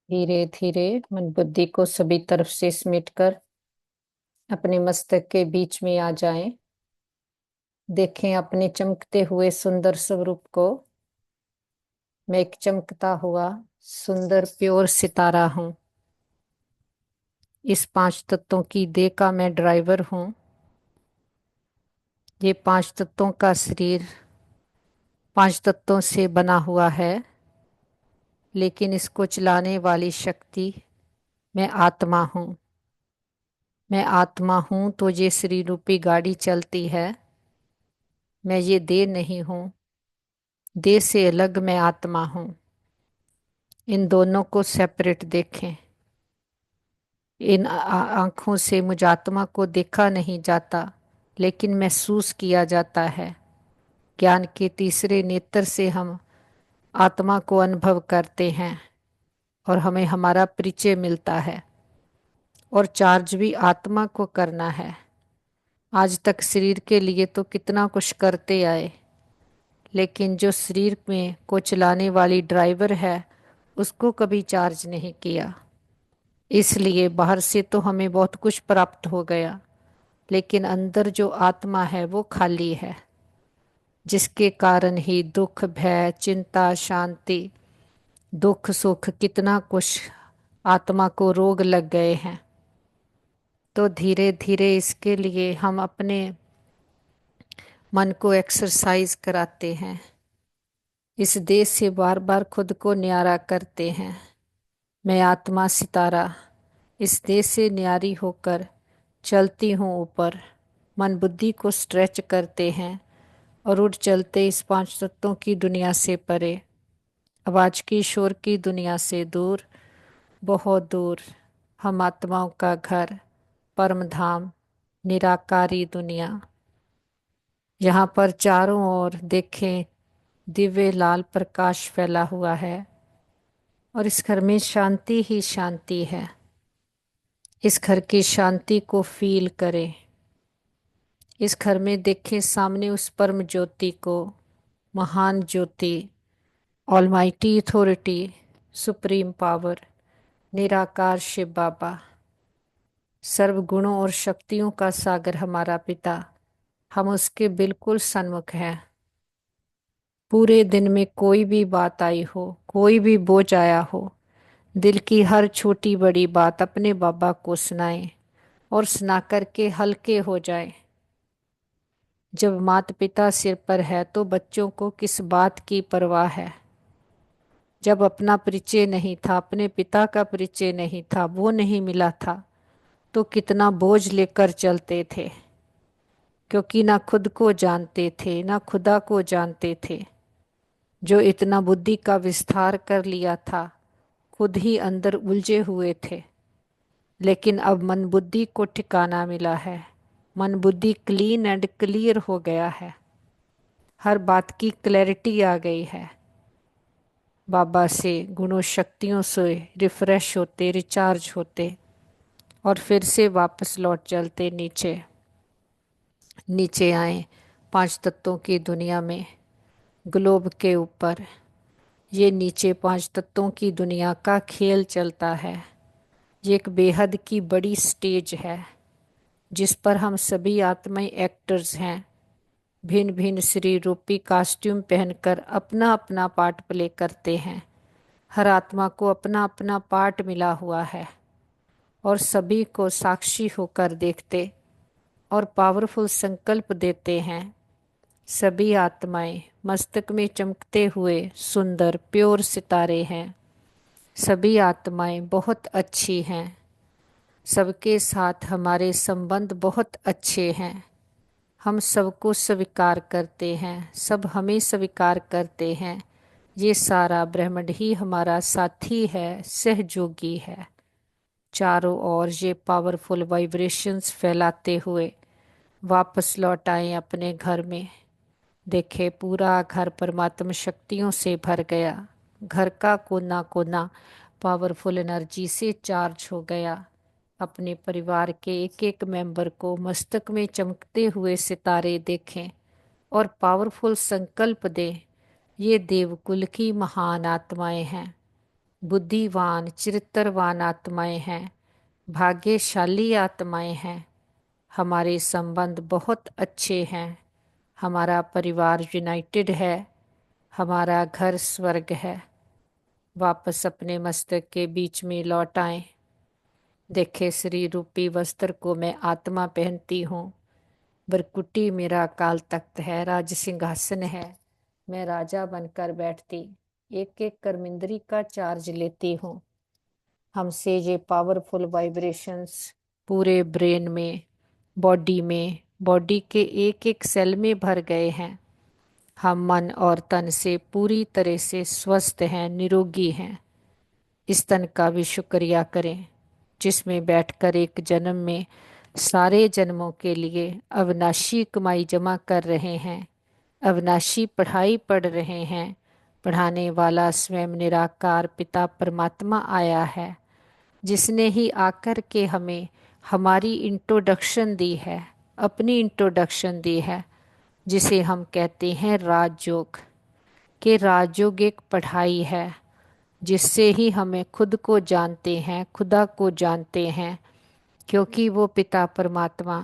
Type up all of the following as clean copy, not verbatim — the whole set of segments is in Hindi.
धीरे धीरे मन बुद्धि को सभी तरफ से समेटकर अपने मस्तक के बीच में आ जाएं। देखें अपने चमकते हुए सुंदर स्वरूप को। मैं एक चमकता हुआ सुंदर प्योर सितारा हूँ। इस पांच तत्वों की देह का मैं ड्राइवर हूँ। ये पांच तत्वों का शरीर पांच तत्वों से बना हुआ है, लेकिन इसको चलाने वाली शक्ति मैं आत्मा हूँ। मैं आत्मा हूँ तो ये शरीर रूपी गाड़ी चलती है। मैं ये देह नहीं हूँ। देह से अलग मैं आत्मा हूँ। इन दोनों को सेपरेट देखें। इन आंखों से मुझ आत्मा को देखा नहीं जाता, लेकिन महसूस किया जाता है। ज्ञान के तीसरे नेत्र से हम आत्मा को अनुभव करते हैं और हमें हमारा परिचय मिलता है। और चार्ज भी आत्मा को करना है। आज तक शरीर के लिए तो कितना कुछ करते आए, लेकिन जो शरीर में को चलाने वाली ड्राइवर है, उसको कभी चार्ज नहीं किया। इसलिए बाहर से तो हमें बहुत कुछ प्राप्त हो गया, लेकिन अंदर जो आत्मा है वो खाली है, जिसके कारण ही दुख, भय, चिंता, शांति, दुख, सुख, कितना कुछ आत्मा को रोग लग गए हैं। तो धीरे धीरे इसके लिए हम अपने मन को एक्सरसाइज कराते हैं। इस देह से बार बार खुद को न्यारा करते हैं। मैं आत्मा सितारा इस देह से न्यारी होकर चलती हूँ ऊपर। मन बुद्धि को स्ट्रेच करते हैं और उड़ चलते इस पांच तत्वों की दुनिया से परे, आवाज की शोर की दुनिया से दूर, बहुत दूर। हम आत्माओं का घर, परम धाम, निराकारी दुनिया, यहाँ पर चारों ओर देखें दिव्य लाल प्रकाश फैला हुआ है और इस घर में शांति ही शांति है। इस घर की शांति को फील करें। इस घर में देखें सामने उस परम ज्योति को, महान ज्योति, ऑलमाइटी अथॉरिटी, सुप्रीम पावर, निराकार शिव बाबा, सर्व गुणों और शक्तियों का सागर हमारा पिता। हम उसके बिल्कुल सन्मुख हैं। पूरे दिन में कोई भी बात आई हो, कोई भी बोझ आया हो, दिल की हर छोटी बड़ी बात अपने बाबा को सुनाएं और सुना करके हल्के हो जाएं। जब माता पिता सिर पर है तो बच्चों को किस बात की परवाह है। जब अपना परिचय नहीं था, अपने पिता का परिचय नहीं था, वो नहीं मिला था, तो कितना बोझ लेकर चलते थे, क्योंकि ना खुद को जानते थे ना खुदा को जानते थे। जो इतना बुद्धि का विस्तार कर लिया था, खुद ही अंदर उलझे हुए थे। लेकिन अब मन बुद्धि को ठिकाना मिला है। मन बुद्धि क्लीन एंड क्लियर हो गया है। हर बात की क्लैरिटी आ गई है। बाबा से गुणों शक्तियों से रिफ्रेश होते, रिचार्ज होते और फिर से वापस लौट चलते नीचे। नीचे आए पांच तत्वों की दुनिया में, ग्लोब के ऊपर। ये नीचे पांच तत्वों की दुनिया का खेल चलता है। ये एक बेहद की बड़ी स्टेज है, जिस पर हम सभी आत्माएं एक्टर्स हैं। भिन्न भिन्न शरीर रूपी कॉस्ट्यूम पहनकर अपना अपना पार्ट प्ले करते हैं। हर आत्मा को अपना अपना पार्ट मिला हुआ है और सभी को साक्षी होकर देखते और पावरफुल संकल्प देते हैं। सभी आत्माएं मस्तक में चमकते हुए सुंदर प्योर सितारे हैं। सभी आत्माएं बहुत अच्छी हैं। सबके साथ हमारे संबंध बहुत अच्छे हैं। हम सबको स्वीकार करते हैं, सब हमें स्वीकार करते हैं। ये सारा ब्रह्मांड ही हमारा साथी है, सहयोगी है। चारों ओर ये पावरफुल वाइब्रेशंस फैलाते हुए वापस लौट आए अपने घर में। देखे पूरा घर परमात्मा शक्तियों से भर गया। घर का कोना कोना पावरफुल एनर्जी से चार्ज हो गया। अपने परिवार के एक एक मेंबर को मस्तक में चमकते हुए सितारे देखें और पावरफुल संकल्प दें। ये देवकुल की महान आत्माएं हैं। बुद्धिवान चरित्रवान आत्माएं हैं, भाग्यशाली आत्माएं हैं। हमारे संबंध बहुत अच्छे हैं। हमारा परिवार यूनाइटेड है। हमारा घर स्वर्ग है। वापस अपने मस्तक के बीच में लौट आए। देखे शरीर रूपी वस्त्र को मैं आत्मा पहनती हूँ। बरकुटी मेरा काल तख्त है, राज सिंहासन है, मैं राजा बनकर बैठती। एक एक कर्मेंद्री का चार्ज लेती हूँ। हमसे ये पावरफुल वाइब्रेशंस पूरे ब्रेन में, बॉडी में, बॉडी के एक एक सेल में भर गए हैं। हम मन और तन से पूरी तरह से स्वस्थ हैं, निरोगी हैं। इस तन का भी शुक्रिया करें जिसमें बैठकर एक जन्म में सारे जन्मों के लिए अविनाशी कमाई जमा कर रहे हैं, अविनाशी पढ़ाई पढ़ रहे हैं। पढ़ाने वाला स्वयं निराकार पिता परमात्मा आया है, जिसने ही आकर के हमें हमारी इंट्रोडक्शन दी है, अपनी इंट्रोडक्शन दी है, जिसे हम कहते हैं राजयोग। कि राजयोग एक पढ़ाई है जिससे ही हमें खुद को जानते हैं, खुदा को जानते हैं। क्योंकि वो पिता परमात्मा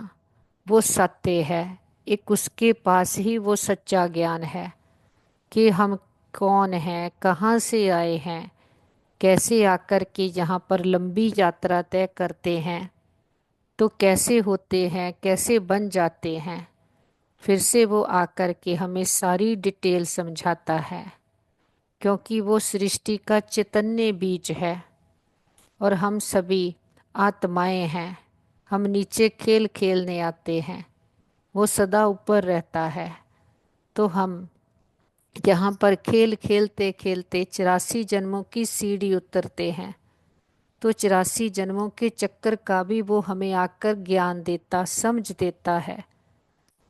वो सत्य है। एक उसके पास ही वो सच्चा ज्ञान है कि हम कौन हैं, कहाँ से आए हैं, कैसे आकर के यहाँ पर लंबी यात्रा तय करते हैं, तो कैसे होते हैं, कैसे बन जाते हैं। फिर से वो आकर के हमें सारी डिटेल समझाता है, क्योंकि वो सृष्टि का चैतन्य बीज है और हम सभी आत्माएं हैं। हम नीचे खेल खेलने आते हैं, वो सदा ऊपर रहता है। तो हम यहाँ पर खेल खेलते खेलते 84 जन्मों की सीढ़ी उतरते हैं। तो 84 जन्मों के चक्कर का भी वो हमें आकर ज्ञान देता, समझ देता है।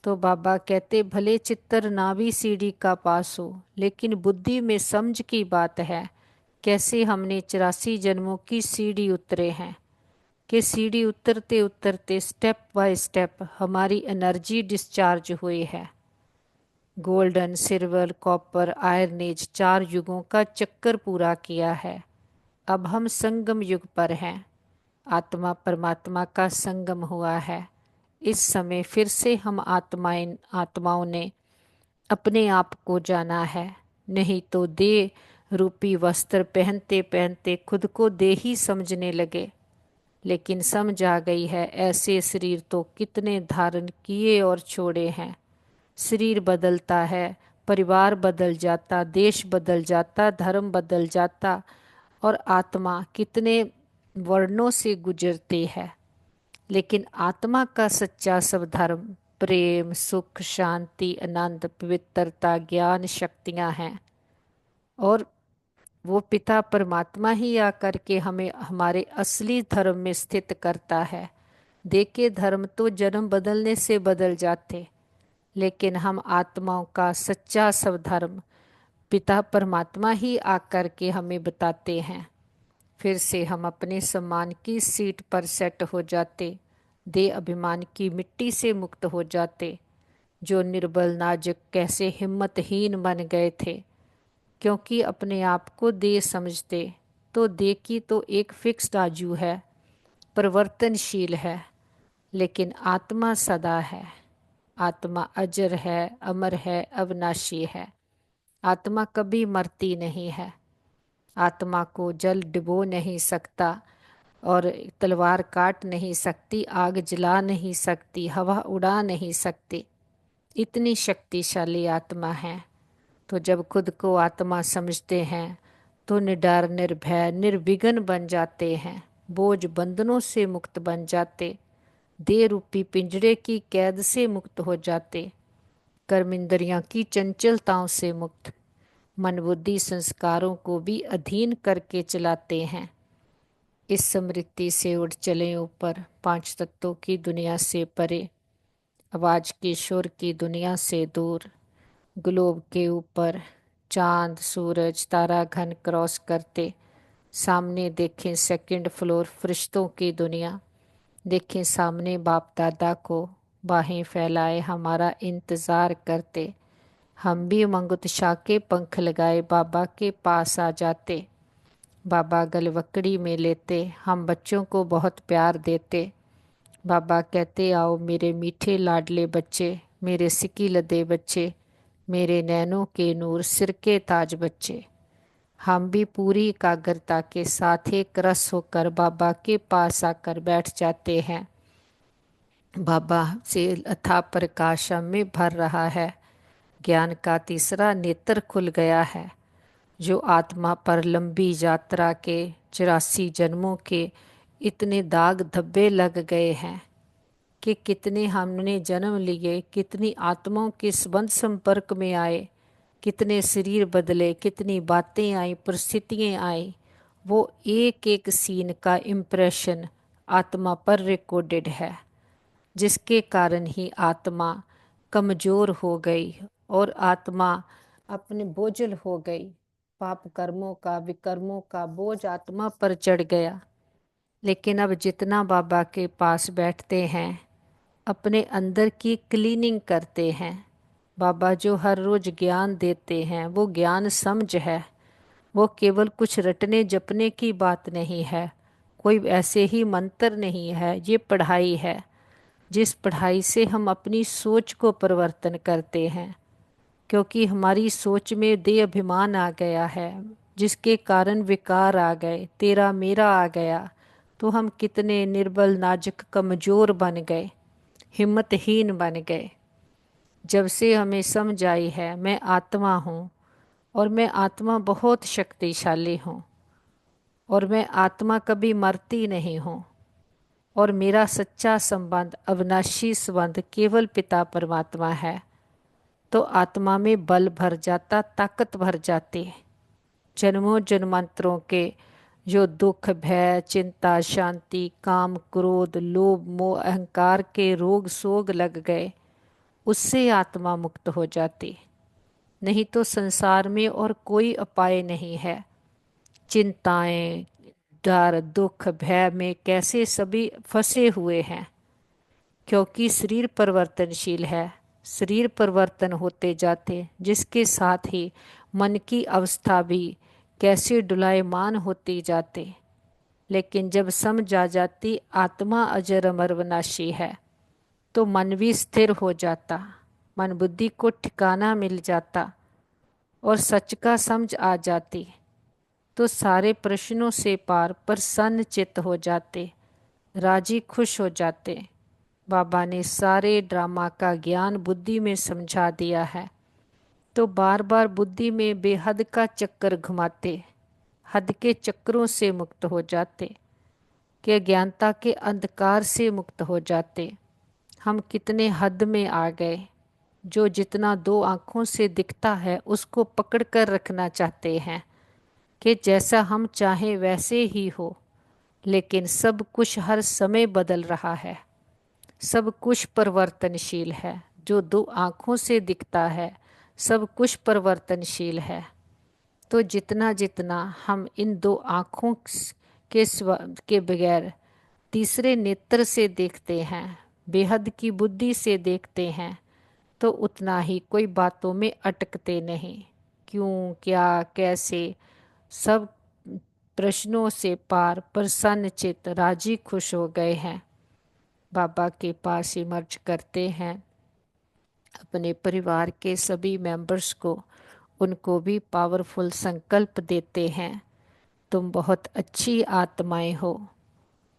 तो बाबा कहते भले चित्तर ना भी सीढ़ी का पास हो, लेकिन बुद्धि में समझ की बात है। कैसे हमने 84 जन्मों की सीढ़ी उतरे हैं कि सीढ़ी उतरते उतरते स्टेप बाय स्टेप हमारी एनर्जी डिस्चार्ज हुई है। Golden, silver, copper, iron age 4 युगों का चक्कर पूरा किया है। अब हम संगम युग पर हैं। आत्मा परमात्मा का संगम हुआ है। इस समय फिर से हम आत्माओं ने अपने आप को जाना है। नहीं तो देह रूपी वस्त्र पहनते पहनते खुद को देही समझने लगे। लेकिन समझ आ गई है ऐसे शरीर तो कितने धारण किए और छोड़े हैं। शरीर बदलता है, परिवार बदल जाता, देश बदल जाता, धर्म बदल जाता, और आत्मा कितने वर्णों से गुजरती है। लेकिन आत्मा का सच्चा स्वधर्म प्रेम, सुख, शांति, आनंद, पवित्रता, ज्ञान, शक्तियाँ हैं। और वो पिता परमात्मा ही आकर के हमें हमारे असली धर्म में स्थित करता है। देखे धर्म तो जन्म बदलने से बदल जाते, लेकिन हम आत्माओं का सच्चा स्वधर्म पिता परमात्मा ही आकर के हमें बताते हैं। फिर से हम अपने सम्मान की सीट पर सेट हो जाते, दे अभिमान की मिट्टी से मुक्त हो जाते। जो निर्बल नाजुक कैसे हिम्मतहीन बन गए थे, क्योंकि अपने आप को दे समझते। तो दे की तो एक फिक्स्ड आयु है, परिवर्तनशील है, लेकिन आत्मा सदा है। आत्मा अजर है, अमर है, अविनाशी है। आत्मा कभी मरती नहीं है। आत्मा को जल डुबो नहीं सकता, और तलवार काट नहीं सकती, आग जला नहीं सकती, हवा उड़ा नहीं सकती। इतनी शक्तिशाली आत्मा है। तो जब खुद को आत्मा समझते हैं तो निडर, निर्भय, निर्विघ्न बन जाते हैं। बोझ बंधनों से मुक्त बन जाते, देह रूपी पिंजरे की कैद से मुक्त हो जाते, कर्मेंद्रियां की चंचलताओं से मुक्त, मन बुद्धि संस्कारों को भी अधीन करके चलाते हैं। इस समृद्धि से उड़ चले ऊपर, 5 तत्वों की दुनिया से परे, आवाज के शोर की दुनिया से दूर, ग्लोब के ऊपर चांद, सूरज, तारा घन क्रॉस करते। सामने देखें सेकंड फ्लोर फरिश्तों की दुनिया। देखें सामने बाप दादा को, बाहें फैलाए हमारा इंतज़ार करते। हम भी उमंग उत्साह के पंख लगाए बाबा के पास आ जाते। बाबा गलवकड़ी में लेते, हम बच्चों को बहुत प्यार देते। बाबा कहते, आओ मेरे मीठे लाडले बच्चे, मेरे सिकी लदे बच्चे, मेरे नैनों के नूर सिर के ताज बच्चे। हम भी पूरी एकाग्रता के साथ एक रस होकर बाबा के पास आकर बैठ जाते हैं। बाबा से अथाह प्रकाश हम में भर रहा है। ज्ञान का तीसरा नेत्र खुल गया है। जो आत्मा पर लंबी यात्रा के 84 जन्मों के इतने दाग धब्बे लग गए हैं कि कितने हमने जन्म लिए, कितनी आत्माओं के संबंध संपर्क में आए, कितने शरीर बदले, कितनी बातें आई, परिस्थितियाँ आई, वो एक एक सीन का इम्प्रेशन आत्मा पर रिकॉर्डेड है, जिसके कारण ही आत्मा कमजोर हो गई और आत्मा अपने बोझल हो गई। पाप कर्मों का, विकर्मों का बोझ आत्मा पर चढ़ गया। लेकिन अब जितना बाबा के पास बैठते हैं, अपने अंदर की क्लीनिंग करते हैं। बाबा जो हर रोज ज्ञान देते हैं वो ज्ञान समझ है। वो केवल कुछ रटने जपने की बात नहीं है, कोई ऐसे ही मंत्र नहीं है, ये पढ़ाई है। जिस पढ़ाई से हम अपनी सोच को परिवर्तन करते हैं, क्योंकि हमारी सोच में देह अभिमान आ गया है, जिसके कारण विकार आ गए, तेरा मेरा आ गया, तो हम कितने निर्बल, नाजुक, कमजोर बन गए, हिम्मतहीन बन गए। जब से हमें समझ आई है मैं आत्मा हूँ, और मैं आत्मा बहुत शक्तिशाली हूँ, और मैं आत्मा कभी मरती नहीं हूँ, और मेरा सच्चा संबंध, अविनाशी संबंध केवल पिता परमात्मा है, तो आत्मा में बल भर जाता, ताकत भर जाती। जन्मों जन्मांतरों के जो दुख, भय, चिंता, शांति, काम, क्रोध, लोभ, मोह, अहंकार के रोग सोग लग गए, उससे आत्मा मुक्त हो जाती। नहीं तो संसार में और कोई उपाय नहीं है। चिंताएं, डर, दुख, भय में कैसे सभी फंसे हुए हैं, क्योंकि शरीर परिवर्तनशील है। शरीर परिवर्तन होते जाते, जिसके साथ ही मन की अवस्था भी कैसे डुलायमान होती जाते। लेकिन जब समझ आ जाती आत्मा अजर अमर विनाशी है, तो मन भी स्थिर हो जाता, मन बुद्धि को ठिकाना मिल जाता, और सच का समझ आ जाती, तो सारे प्रश्नों से पार प्रसन्न चित्त हो जाते, राजी खुश हो जाते। बाबा ने सारे ड्रामा का ज्ञान बुद्धि में समझा दिया है, तो बार बार बुद्धि में बेहद का चक्कर घुमाते, हद के चक्रों से मुक्त हो जाते, कि अज्ञानता के अंधकार से मुक्त हो जाते। हम कितने हद में आ गए, जो जितना दो आँखों से दिखता है उसको पकड़ कर रखना चाहते हैं कि जैसा हम चाहें वैसे ही हो। लेकिन सब कुछ हर समय बदल रहा है, सब कुछ परिवर्तनशील है। जो दो आँखों से दिखता है सब कुछ परिवर्तनशील है। तो जितना जितना हम इन दो आँखों के बगैर तीसरे नेत्र से देखते हैं, बेहद की बुद्धि से देखते हैं, तो उतना ही कोई बातों में अटकते नहीं। क्यों, क्या, कैसे, सब प्रश्नों से पार प्रसन्न चित्त राजी खुश हो गए हैं। बाबा के पास इमर्ज करते हैं अपने परिवार के सभी मेंबर्स को, उनको भी पावरफुल संकल्प देते हैं, तुम बहुत अच्छी आत्माएं हो,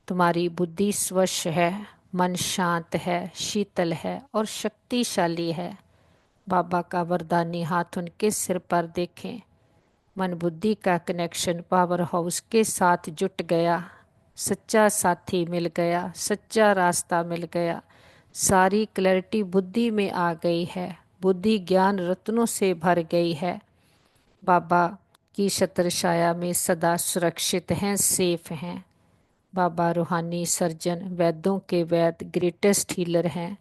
तुम्हारी बुद्धि स्वच्छ है, मन शांत है, शीतल है और शक्तिशाली है। बाबा का वरदानी हाथ उनके सिर पर देखें, मन बुद्धि का कनेक्शन पावर हाउस के साथ जुट गया, सच्चा साथी मिल गया, सच्चा रास्ता मिल गया, सारी क्लैरिटी बुद्धि में आ गई है, बुद्धि ज्ञान रत्नों से भर गई है। बाबा की छत्र छाया में सदा सुरक्षित हैं, सेफ हैं। बाबा रूहानी सर्जन, वैद्यों के वैद्य, ग्रेटेस्ट हीलर हैं।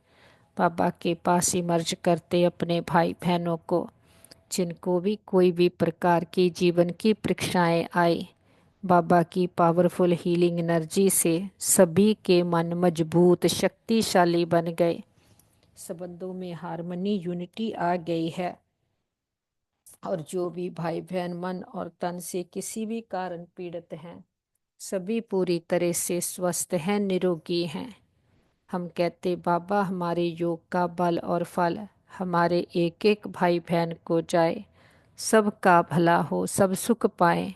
बाबा के पास इमर्ज करते अपने भाई बहनों को, जिनको भी कोई भी प्रकार की जीवन की परीक्षाएं आई, बाबा की पावरफुल हीलिंग एनर्जी से सभी के मन मजबूत शक्तिशाली बन गए, संबंधों में हार्मनी, यूनिटी आ गई है। और जो भी भाई बहन मन और तन से किसी भी कारण पीड़ित हैं, सभी पूरी तरह से स्वस्थ हैं, निरोगी हैं। हम कहते बाबा हमारे योग का बल और फल हमारे एक एक भाई बहन को जाए, सबका भला हो, सब सुख पाए।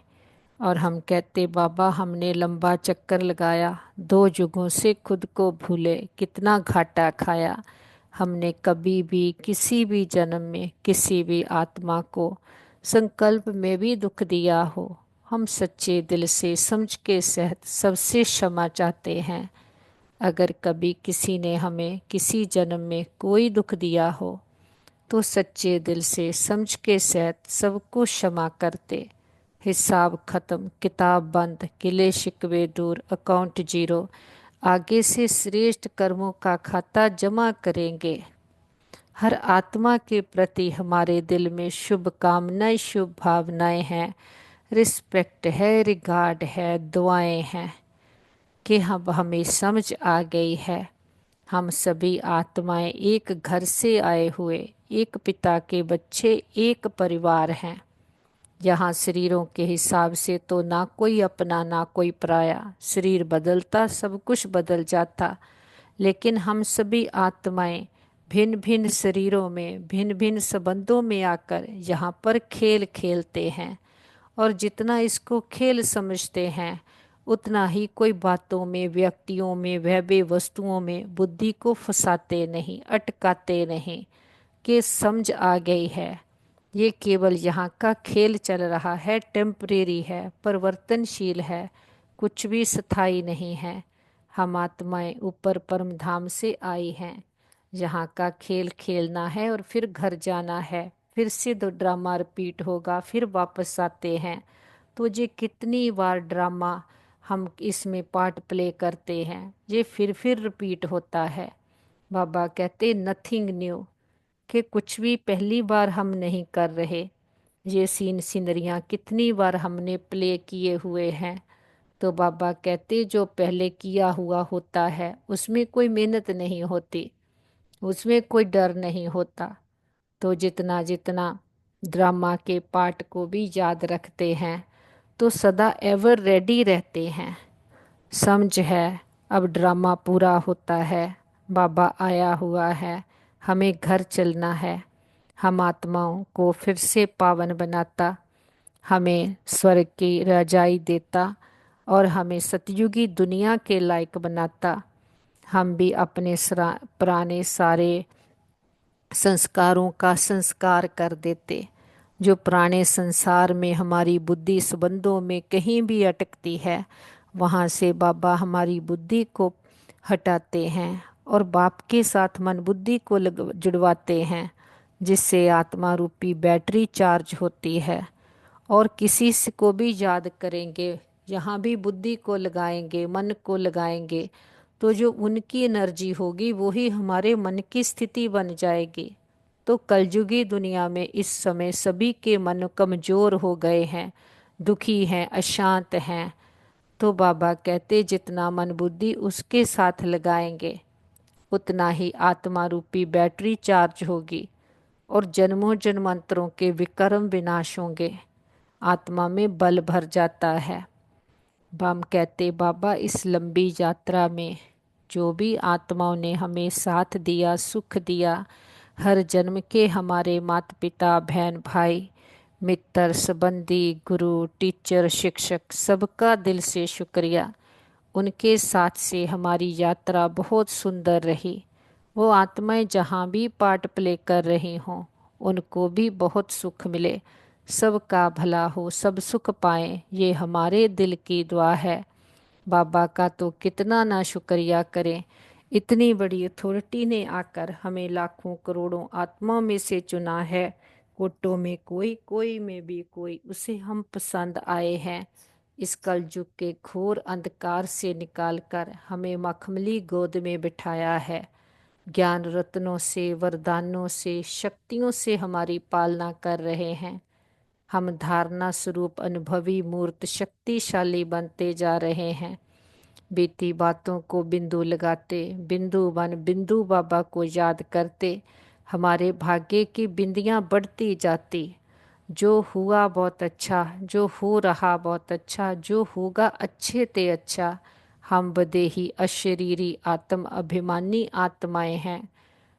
और हम कहते बाबा हमने लंबा चक्कर लगाया, 2 युगों से खुद को भूले, कितना घाटा खाया। हमने कभी भी किसी भी जन्म में किसी भी आत्मा को संकल्प में भी दुख दिया हो, हम सच्चे दिल से समझ के सहित सबसे क्षमा चाहते हैं। अगर कभी किसी ने हमें किसी जन्म में कोई दुख दिया हो तो सच्चे दिल से समझ के सहित सबको क्षमा करते। हिसाब खत्म, किताब बंद, गिले शिकवे दूर, अकाउंट जीरो। आगे से श्रेष्ठ कर्मों का खाता जमा करेंगे। हर आत्मा के प्रति हमारे दिल में शुभ कामनाएं, शुभ भावनाएं हैं, रिस्पेक्ट है, रिगार्ड है, दुआएं हैं कि हम हमें समझ आ गई है। हम सभी आत्माएं एक घर से आए हुए, एक पिता के बच्चे, एक परिवार हैं। यहाँ शरीरों के हिसाब से तो ना कोई अपना ना कोई पराया, शरीर बदलता सब कुछ बदल जाता, लेकिन हम सभी आत्माएं भिन्न भिन्न शरीरों में भिन्न भिन्न संबंधों में आकर यहाँ पर खेल खेलते हैं। और जितना इसको खेल समझते हैं उतना ही कोई बातों में, व्यक्तियों में, वैभव वस्तुओं में बुद्धि को फंसाते नहीं, अटकाते नहीं, कि समझ आ गई है ये केवल यहाँ का खेल चल रहा है, टेम्परेरी है, परिवर्तनशील है, कुछ भी स्थायी नहीं है। हम आत्माएं ऊपर परम धाम से आई हैं, यहाँ का खेल खेलना है और फिर घर जाना है, फिर से दो ड्रामा रिपीट होगा, फिर वापस आते हैं। तो ये कितनी बार ड्रामा हम इसमें पार्ट प्ले करते हैं, ये फिर रिपीट होता है। बाबा कहते नथिंग न्यू, कि कुछ भी पहली बार हम नहीं कर रहे। ये सीन सीनरियाँ कितनी बार हमने प्ले किए हुए हैं। तो बाबा कहते जो पहले किया हुआ होता है उसमें कोई मेहनत नहीं होती, उसमें कोई डर नहीं होता। तो जितना जितना ड्रामा के पार्ट को भी याद रखते हैं तो सदा एवर रेडी रहते हैं। समझ है अब ड्रामा पूरा होता है, बाबा आया हुआ है, हमें घर चलना है। हम आत्माओं को फिर से पावन बनाता, हमें स्वर्ग की रजाई देता और हमें सतयुगी दुनिया के लायक बनाता। हम भी अपने पुराने सारे संस्कारों का संस्कार कर देते। जो पुराने संसार में हमारी बुद्धि संबंधों में कहीं भी अटकती है, वहाँ से बाबा हमारी बुद्धि को हटाते हैं और बाप के साथ मन बुद्धि को जुड़वाते हैं, जिससे आत्मा रूपी बैटरी चार्ज होती है। और किसी से को भी याद करेंगे, यहाँ भी बुद्धि को लगाएंगे, मन को लगाएंगे, तो जो उनकी एनर्जी होगी वही हमारे मन की स्थिति बन जाएगी। तो कलयुगी दुनिया में इस समय सभी के मन कमजोर हो गए हैं, दुखी हैं, अशांत हैं। तो बाबा कहते जितना मन बुद्धि उसके साथ लगाएंगे उतना ही आत्मा रूपी बैटरी चार्ज होगी और जन्मों जन्मांतरों के विक्रम विनाश होंगे, आत्मा में बल भर जाता है। हम कहते बाबा इस लंबी यात्रा में जो भी आत्माओं ने हमें साथ दिया, सुख दिया, हर जन्म के हमारे माता पिता, बहन भाई, मित्र, संबंधी, गुरु, टीचर, शिक्षक, सबका दिल से शुक्रिया। उनके साथ से हमारी यात्रा बहुत सुंदर रही। वो आत्माएं जहाँ भी पार्ट प्ले कर रही हों उनको भी बहुत सुख मिले, सबका भला हो, सब सुख पाएं, ये हमारे दिल की दुआ है। बाबा का तो कितना ना शुक्रिया करें, इतनी बड़ी अथॉरिटी ने आकर हमें लाखों करोड़ों आत्माओं में से चुना है। कोटों में कोई, कोई में भी कोई, उसे हम पसंद आए हैं। इस कलयुग के घोर अंधकार से निकालकर हमें मखमली गोद में बिठाया है। ज्ञान रत्नों से, वरदानों से, शक्तियों से हमारी पालना कर रहे हैं। हम धारणा स्वरूप अनुभवी मूर्त शक्तिशाली बनते जा रहे हैं। बीती बातों को बिंदु लगाते, बिंदु बन बिंदु बाबा को याद करते, हमारे भाग्य की बिंदियां बढ़ती जाती। जो हुआ बहुत अच्छा, जो हो रहा बहुत अच्छा, जो होगा अच्छे ते अच्छा। हम बदेही अशरीरी आत्म अभिमानी आत्माएं हैं।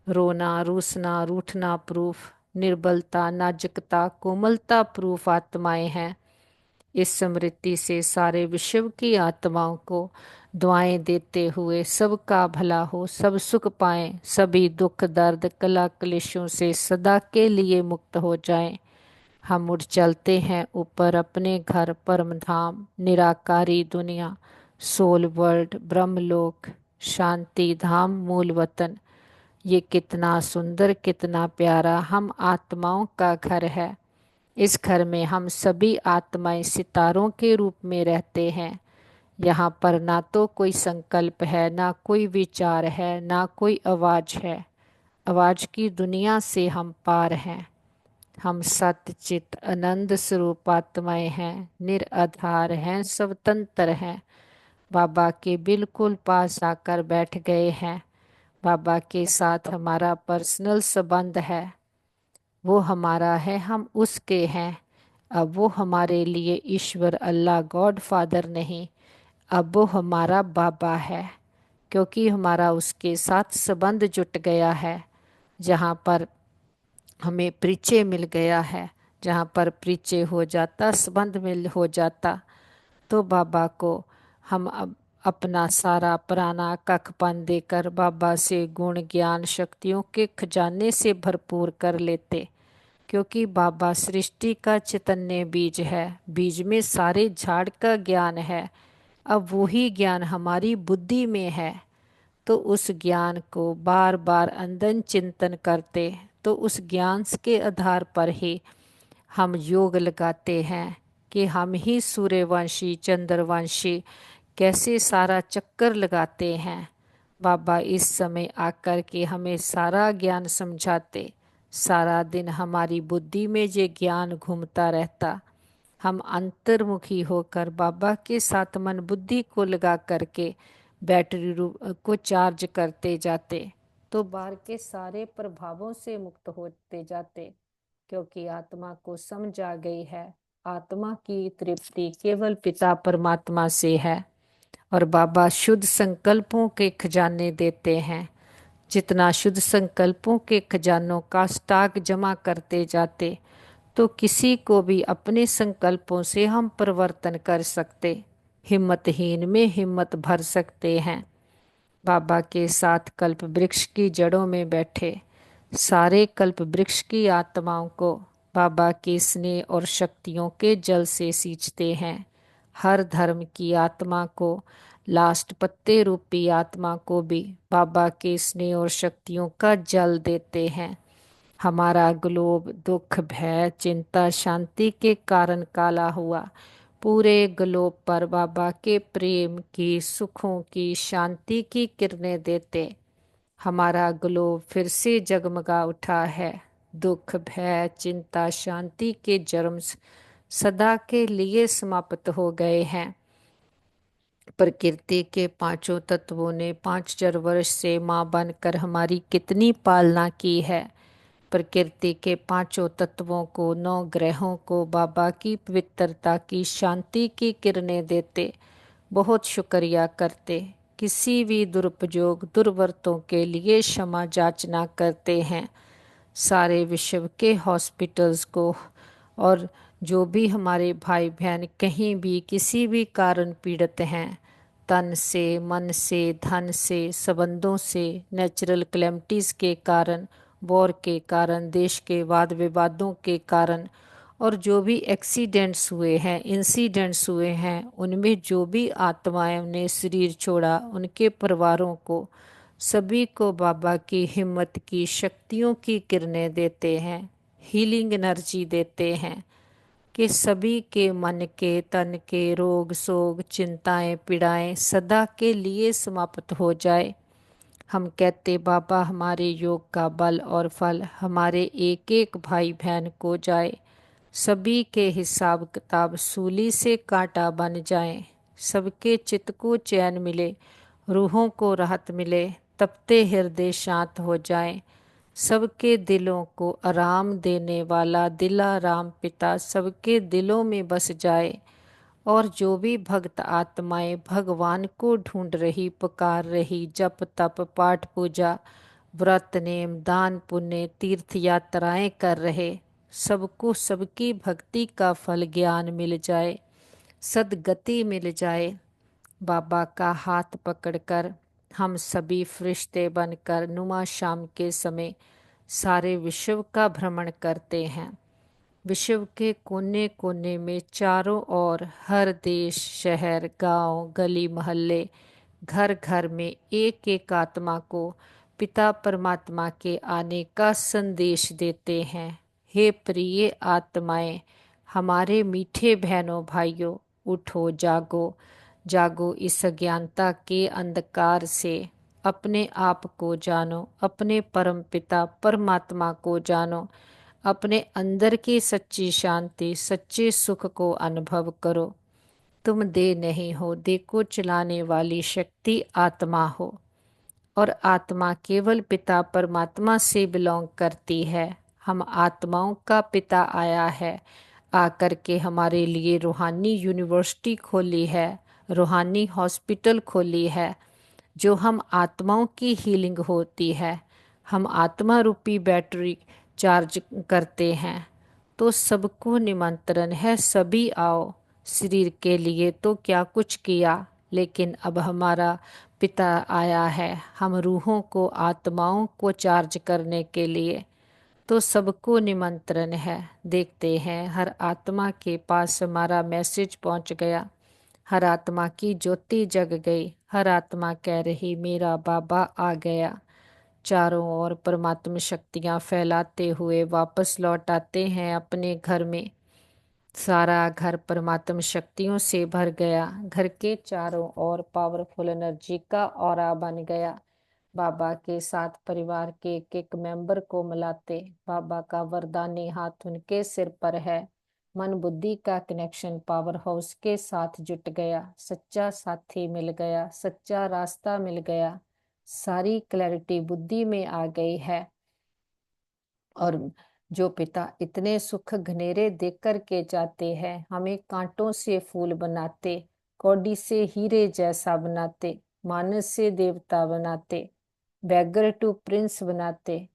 रोना रूसना रूठना प्रूफ, निर्बलता नाजुकता कोमलता प्रूफ आत्माएं हैं। इस स्मृति से सारे विश्व की आत्माओं को दुआएं देते हुए सबका भला हो, सब सुख पाएं, सभी दुख दर्द कला क्लेशों से सदा के लिए मुक्त हो जाएं। हम उड़ चलते हैं ऊपर अपने घर परम धाम, निराकारी दुनिया, सोल वर्ल्ड, ब्रह्मलोक, शांति धाम, मूल वतन। ये कितना सुंदर कितना प्यारा हम आत्माओं का घर है। इस घर में हम सभी आत्माएं सितारों के रूप में रहते हैं। यहाँ पर ना तो कोई संकल्प है, ना कोई विचार है, ना कोई आवाज है। आवाज की दुनिया से हम पार हैं। हम सत्य चित आनंद स्वरूप आत्माएं हैं, निराधार हैं, स्वतंत्र हैं। बाबा के बिल्कुल पास आकर बैठ गए हैं। बाबा के साथ हमारा पर्सनल संबंध है। वो हमारा है, हम उसके हैं। अब वो हमारे लिए ईश्वर अल्लाह गॉड फादर नहीं, अब वो हमारा बाबा है, क्योंकि हमारा उसके साथ संबंध जुट गया है। जहाँ पर हमें परिचय मिल गया है, जहाँ पर परिचय हो जाता, संबंध मिल हो जाता, तो बाबा को हम अब अपना सारा पुराना कखपन देकर बाबा से गुण ज्ञान शक्तियों के खजाने से भरपूर कर लेते। क्योंकि बाबा सृष्टि का चैतन्य बीज है, बीज में सारे झाड़ का ज्ञान है। अब वही ज्ञान हमारी बुद्धि में है, तो उस ज्ञान को बार बार अंदन चिंतन करते, तो उस ज्ञान के आधार पर ही हम योग लगाते हैं कि हम ही सूर्यवंशी चंद्रवंशी कैसे सारा चक्कर लगाते हैं। बाबा इस समय आकर के हमें सारा ज्ञान समझाते। सारा दिन हमारी बुद्धि में ये ज्ञान घूमता रहता। हम अंतर्मुखी होकर बाबा के साथ मन बुद्धि को लगा करके बैटरी को चार्ज करते जाते, तो बाहर के सारे प्रभावों से मुक्त होते जाते। क्योंकि आत्मा को समझ आ गई है, आत्मा की तृप्ति केवल पिता परमात्मा से है। और बाबा शुद्ध संकल्पों के खजाने देते हैं। जितना शुद्ध संकल्पों के खजानों का स्टॉक जमा करते जाते, तो किसी को भी अपने संकल्पों से हम परिवर्तन कर सकते, हिम्मतहीन में हिम्मत भर सकते हैं। बाबा के साथ कल्प वृक्ष की जड़ों में बैठे सारे कल्प वृक्ष की आत्माओं को बाबा के स्नेह और शक्तियों के जल से सींचते हैं। हर धर्म की आत्मा को, लास्ट पत्ते रूपी आत्मा को भी बाबा के स्नेह और शक्तियों का जल देते हैं। हमारा ग्लोब दुख भय चिंता शांति के कारण काला हुआ, पूरे ग्लोब पर बाबा के प्रेम की सुखों की शांति की किरणें देते हमारा ग्लोब फिर से जगमगा उठा है। दुख भय चिंता शांति के जर्म सदा के लिए समाप्त हो गए हैं। प्रकृति के पांचों तत्वों ने 5,000 वर्ष से माँ बनकर हमारी कितनी पालना की है। प्रकृति के पांचों तत्वों को, 9 ग्रहों को बाबा की पवित्रता की शांति की किरणें देते बहुत शुक्रिया करते। किसी भी दुरुपयोग दुर्वर्तों के लिए क्षमा याचना करते हैं। सारे विश्व के हॉस्पिटल्स को, और जो भी हमारे भाई बहन कहीं भी किसी भी कारण पीड़ित हैं, तन से मन से धन से संबंधों से, नेचुरल कैलेमिटीज़ के कारण, वॉर के कारण, देश के वाद विवादों के कारण, और जो भी एक्सीडेंट्स हुए हैं इंसिडेंट्स हुए हैं, उनमें जो भी आत्माएं ने शरीर छोड़ा, उनके परिवारों को सभी को बाबा की हिम्मत की शक्तियों की किरणें देते हैं, हीलिंग एनर्जी देते हैं कि सभी के मन के तन के रोग शोक चिंताएं पीड़ाएं सदा के लिए समाप्त हो जाए। हम कहते बाबा हमारे योग का बल और फल हमारे एक एक भाई बहन को जाए, सभी के हिसाब किताब सूली से कांटा बन जाएं, सबके चित्त को चैन मिले, रूहों को राहत मिले, तपते हृदय शांत हो जाएं, सबके दिलों को आराम देने वाला दिलाराम पिता सबके दिलों में बस जाए। और जो भी भक्त आत्माएं भगवान को ढूंढ रही, पुकार रही, जप तप पाठ पूजा व्रत नेम दान पुण्य तीर्थ यात्राएं कर रहे, सबको सबकी भक्ति का फल ज्ञान मिल जाए, सद्गति मिल जाए। बाबा का हाथ पकड़कर हम सभी फरिश्ते बनकर नुमा शाम के समय सारे विश्व का भ्रमण करते हैं। विश्व के कोने कोने में चारों ओर हर देश शहर गांव गली मोहल्ले घर घर में एक एक आत्मा को पिता परमात्मा के आने का संदेश देते हैं। हे प्रिय आत्माएं, हमारे मीठे बहनों भाइयों, उठो जागो, जागो इस अज्ञानता के अंधकार से, अपने आप को जानो, अपने परम पिता परमात्मा को जानो, अपने अंदर की सच्ची शांति सच्चे सुख को अनुभव करो। तुम दे नहीं हो, दे को चलाने वाली शक्ति आत्मा हो, और आत्मा केवल पिता परमात्मा से बिलोंग करती है। हम आत्माओं का पिता आया है, आकर के हमारे लिए रूहानी यूनिवर्सिटी खोली है, रूहानी हॉस्पिटल खोली है, जो हम आत्माओं की हीलिंग होती है। हम आत्मा रूपी बैटरी चार्ज करते हैं। तो सबको निमंत्रण है, सभी आओ। शरीर के लिए तो क्या कुछ किया, लेकिन अब हमारा पिता आया है हम रूहों को आत्माओं को चार्ज करने के लिए। तो सबको निमंत्रण है। देखते हैं हर आत्मा के पास हमारा मैसेज पहुंच गया, हर आत्मा की ज्योति जग गई, हर आत्मा कह रही मेरा बाबा आ गया। चारों ओर परमात्मा शक्तियां फैलाते हुए वापस लौट आते हैं अपने घर में। सारा घर परमात्मा शक्तियों से भर गया, घर के चारों ओर पावरफुल एनर्जी का ऑरा बन गया। बाबा के साथ परिवार के एक एक मेंबर को मिलाते, बाबा का वरदानी हाथ उनके सिर पर है। मन बुद्धि का कनेक्शन पावर हाउस के साथ जुट गया, सच्चा साथी मिल गया, सच्चा रास्ता मिल गया, सारी क्लैरिटी बुद्धि में आ गई है। और जो पिता इतने सुख घनेरे देख कर के जाते हैं, हमें कांटों से फूल बनाते, कौड़ी से हीरे जैसा बनाते, मानस से देवता बनाते, बैगर टू प्रिंस बनाते,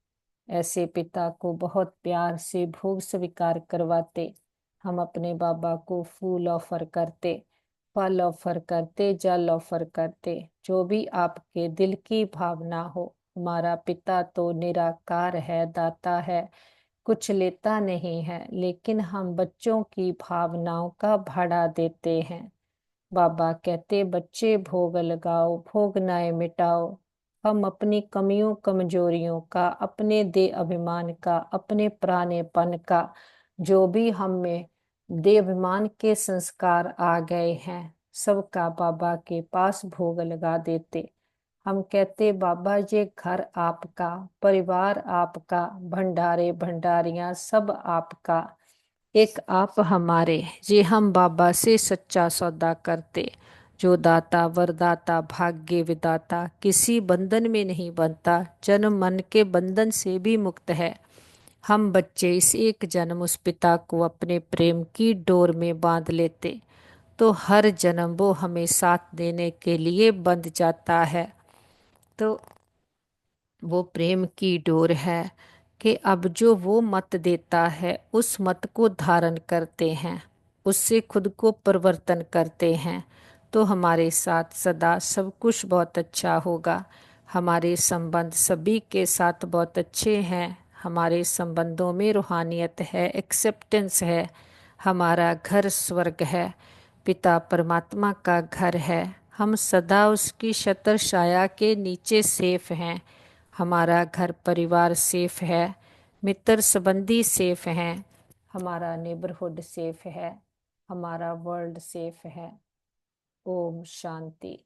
ऐसे पिता को बहुत प्यार से भोग स्वीकार करवाते। हम अपने बाबा को फूल ऑफर करते, फल ऑफर करते, जल ऑफर करते, जो भी आपके दिल की भावना हो। हमारा पिता तो निराकार है, दाता है, कुछ लेता नहीं है, लेकिन हम बच्चों की भावनाओं का भाड़ा देते हैं। बाबा कहते बच्चे भोग लगाओ, भोगनाएं मिटाओ। हम अपनी कमियों कमजोरियों का, अपने दे अभिमान का, अपने पुरानेपन का, जो भी हम में दे अभिमान के संस्कार आ गए हैं, सबका बाबा के पास भोग लगा देते। हम कहते बाबा ये घर आपका, परिवार आपका, भंडारे भंडारियां सब आपका, एक आप हमारे। ये हम बाबा से सच्चा सौदा करते। जो दाता वरदाता भाग्य विदाता किसी बंधन में नहीं बनता, जन्म मन के बंधन से भी मुक्त है। हम बच्चे इस एक जन्म उस पिता को अपने प्रेम की डोर में बांध लेते, तो हर जन्म वो हमें साथ देने के लिए बंध जाता है। तो वो प्रेम की डोर है कि अब जो वो मत देता है उस मत को धारण करते हैं, उससे खुद को परिवर्तन करते हैं, तो हमारे साथ सदा सब कुछ बहुत अच्छा होगा। हमारे संबंध सभी के साथ बहुत अच्छे हैं, हमारे संबंधों में रूहानियत है, एक्सेप्टेंस है। हमारा घर स्वर्ग है, पिता परमात्मा का घर है। हम सदा उसकी छत्र छाया के नीचे सेफ हैं। हमारा घर परिवार सेफ है, मित्र संबंधी सेफ हैं, हमारा नेबरहुड सेफ है, हमारा वर्ल्ड सेफ है। ओम शांति।